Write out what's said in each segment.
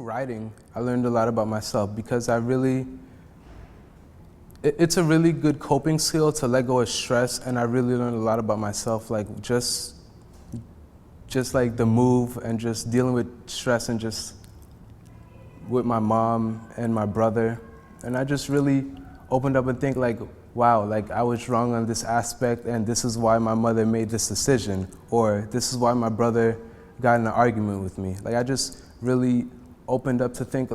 writing, I learned a lot about myself because it's a really good coping skill to let go of stress, and I really learned a lot about myself, like just like the move and just dealing with stress and just with my mom and my brother. And I just really opened up and think like, wow, like I was wrong on this aspect and this is why my mother made this decision, or this is why my brother got in an argument with me. Like I just really opened up to think,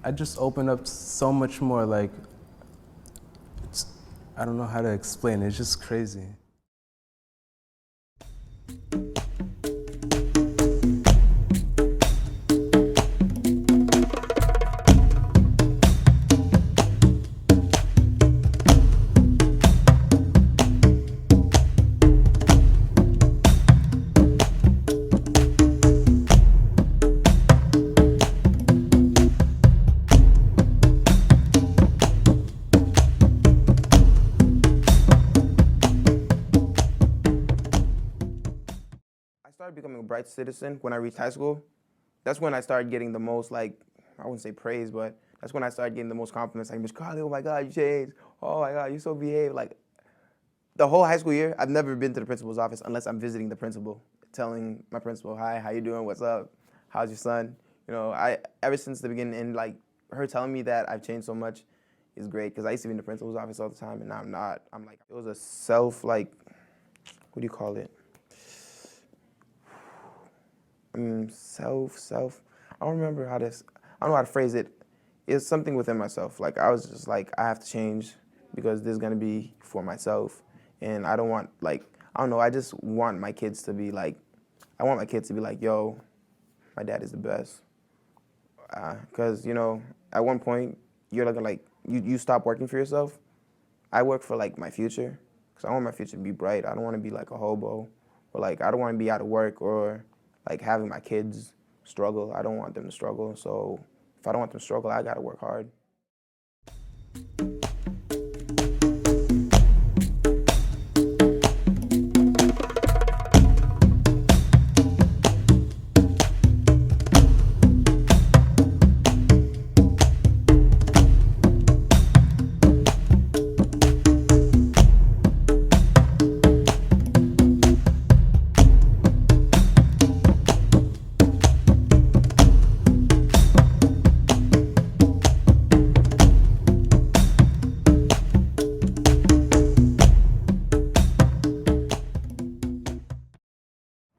I just opened up so much more, like, I don't know how to explain it, it's just crazy. I started becoming a bright citizen when I reached high school. That's when I started getting the most, like, I wouldn't say praise, but that's when I started getting the most compliments. Like, Miss Carly, oh my God, you changed. Oh my God, you so behaved. Like, the whole high school year, I've never been to the principal's office unless I'm visiting the principal, telling my principal, hi, how you doing, what's up, how's your son? You know, ever since the beginning, and like, her telling me that I've changed so much is great, because I used to be in the principal's office all the time, and now I'm not. I'm like, it was a what do you call it? I don't remember I don't know how to phrase it. It's something within myself. Like, I was just like, I have to change because this is gonna be for myself. And I don't want, like, I don't know, I just want my kids to be like, yo, my dad is the best. Because, you know, at one point, you're looking like, you stop working for yourself. I work for, like, my future, because I want my future to be bright. I don't want to be like a hobo, or like, I don't want to be out of work, or like having my kids struggle. I don't want them to struggle. So if I don't want them to struggle, I gotta work hard.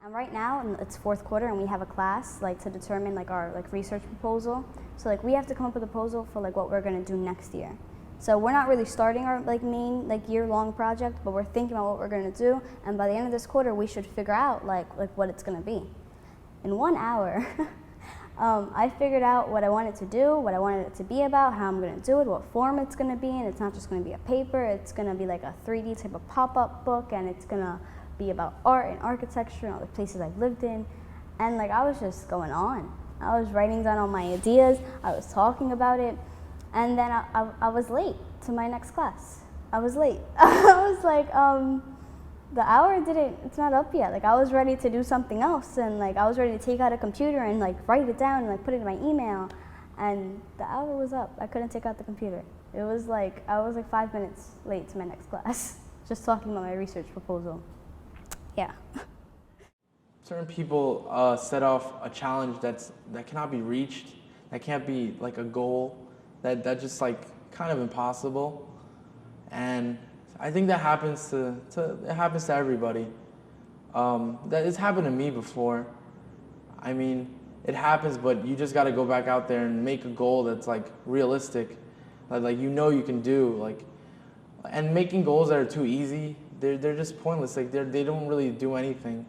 Right now, it's fourth quarter, and we have a class like to determine like our research proposal. So like we have to come up with a proposal for like what we're going to do next year. So we're not really starting our main year-long project, but we're thinking about what we're going to do, and by the end of this quarter, we should figure out like what it's going to be. In 1 hour, I figured out what I wanted to do, what I wanted it to be about, how I'm going to do it, what form it's going to be in. It's not just going to be a paper. It's going to be like a 3D type of pop-up book, and it's going to be about art and architecture and all the places I've lived in. And like I was just going on. I was writing down all my ideas, I was talking about it, and then I was late to my next class. I was late. I was like, the hour it's not up yet. Like I was ready to do something else, and like I was ready to take out a computer and like write it down and like put it in my email, and the hour was up. I couldn't take out the computer. It was like, I was like 5 minutes late to my next class, just talking about my research proposal. Yeah. Certain people set off a challenge that cannot be reached, that can't be like a goal, that just like kind of impossible, and I think that happens to everybody. That it's happened to me before. I mean, it happens, but you just got to go back out there and make a goal that's like realistic, that like you know you can do, like, and making goals that are too easy, they're just pointless. Like they don't really do anything.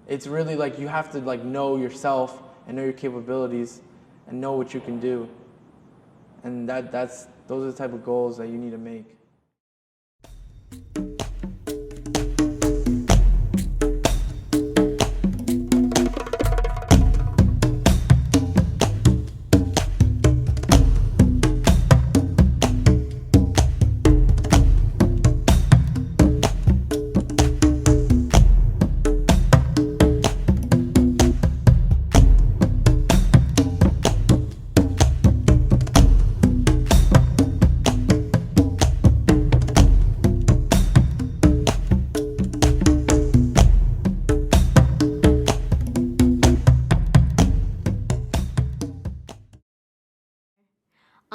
It's really like you have to like know yourself and know your capabilities and know what you can do. And those are the type of goals that you need to make.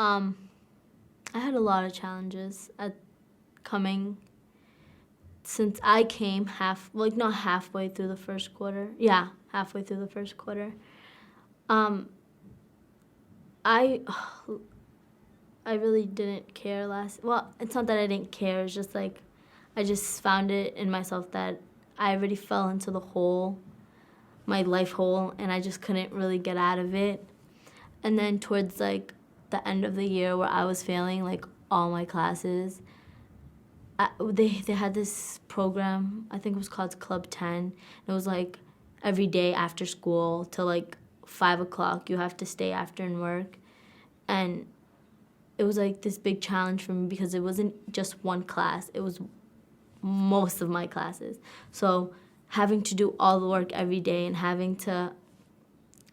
I had a lot of challenges at coming since I came not halfway through the first quarter. Yeah, halfway through the first quarter. I I really didn't care well, it's not that I didn't care, it's just like I just found it in myself that I already fell into the hole, my life hole, and I just couldn't really get out of it. And then towards like the end of the year where I was failing like all my classes, they had this program, I think it was called Club 10. It was like every day after school till like 5 o'clock you have to stay after and work. And it was like this big challenge for me because it wasn't just one class, it was most of my classes. So having to do all the work every day and having to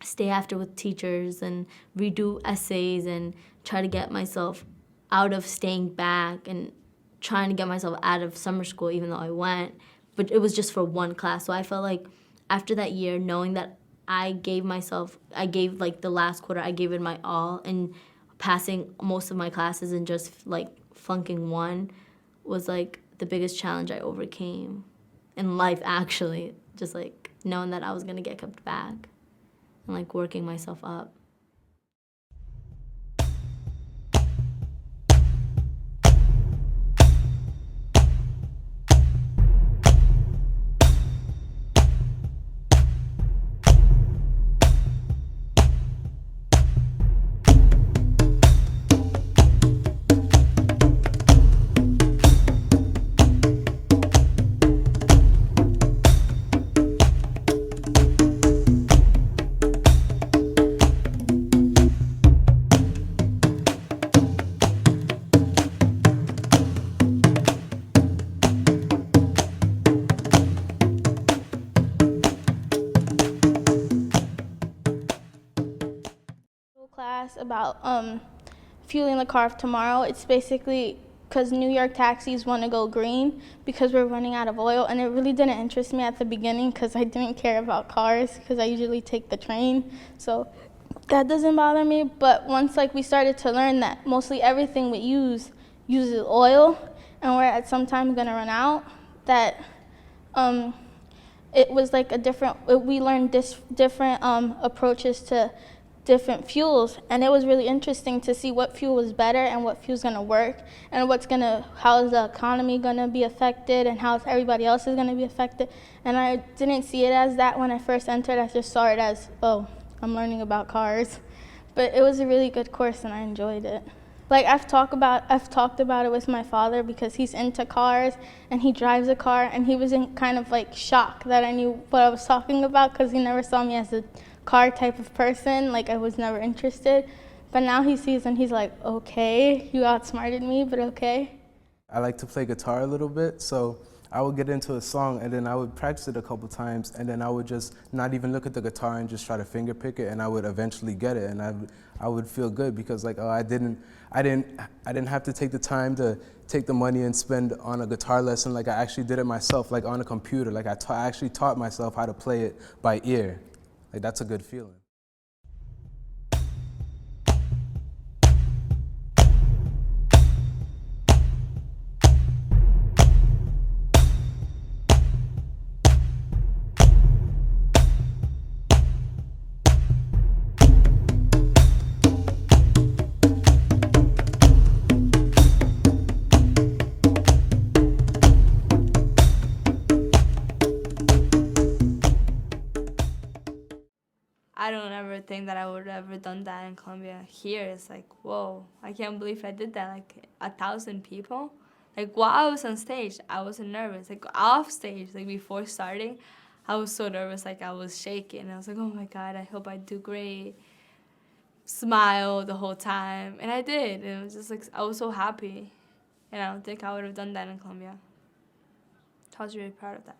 stay after with teachers and redo essays and try to get myself out of staying back and trying to get myself out of summer school even though I went, but it was just for one class. So I felt like after that year, knowing that I gave like the last quarter, I gave it my all, and passing most of my classes and just like flunking one was like the biggest challenge I overcame in life, actually. Just like knowing that I was gonna get kept back and like working myself up. Class about fueling the car tomorrow. It's basically because New York taxis want to go green because we're running out of oil, and it really didn't interest me at the beginning because I didn't care about cars because I usually take the train, so that doesn't bother me. But once like we started to learn that mostly everything we uses oil and we're at some time gonna run out, that it was like we learned different approaches to different fuels, and it was really interesting to see what fuel was better and what fuel's gonna work and how is the economy gonna be affected and how everybody else is gonna be affected. And I didn't see it as that when I first entered. I just saw it as, oh, I'm learning about cars. But it was a really good course and I enjoyed it. Like I've talked about it with my father because he's into cars and he drives a car, and he was in kind of like shock that I knew what I was talking about because he never saw me as a car type of person, like I was never interested. But now he sees and he's like, okay, you outsmarted me, but okay. I like to play guitar a little bit, so I would get into a song and then I would practice it a couple times, and then I would just not even look at the guitar and just try to finger pick it, and I would eventually get it, and I would feel good because like, oh, I didn't have to take the time to take the money and spend on a guitar lesson. Like I actually did it myself, like on a computer. Like I actually taught myself how to play it by ear. Like that's a good feeling. I don't ever think that I would have ever done that in Colombia. Here, it's like, whoa, I can't believe I did that. Like 1,000 people. Like while I was on stage, I wasn't nervous. Like off stage, like before starting, I was so nervous. Like I was shaking. I was like, oh my God, I hope I do great. Smile the whole time, and I did. And it was just like I was so happy, and I don't think I would have done that in Colombia. I was really proud of that.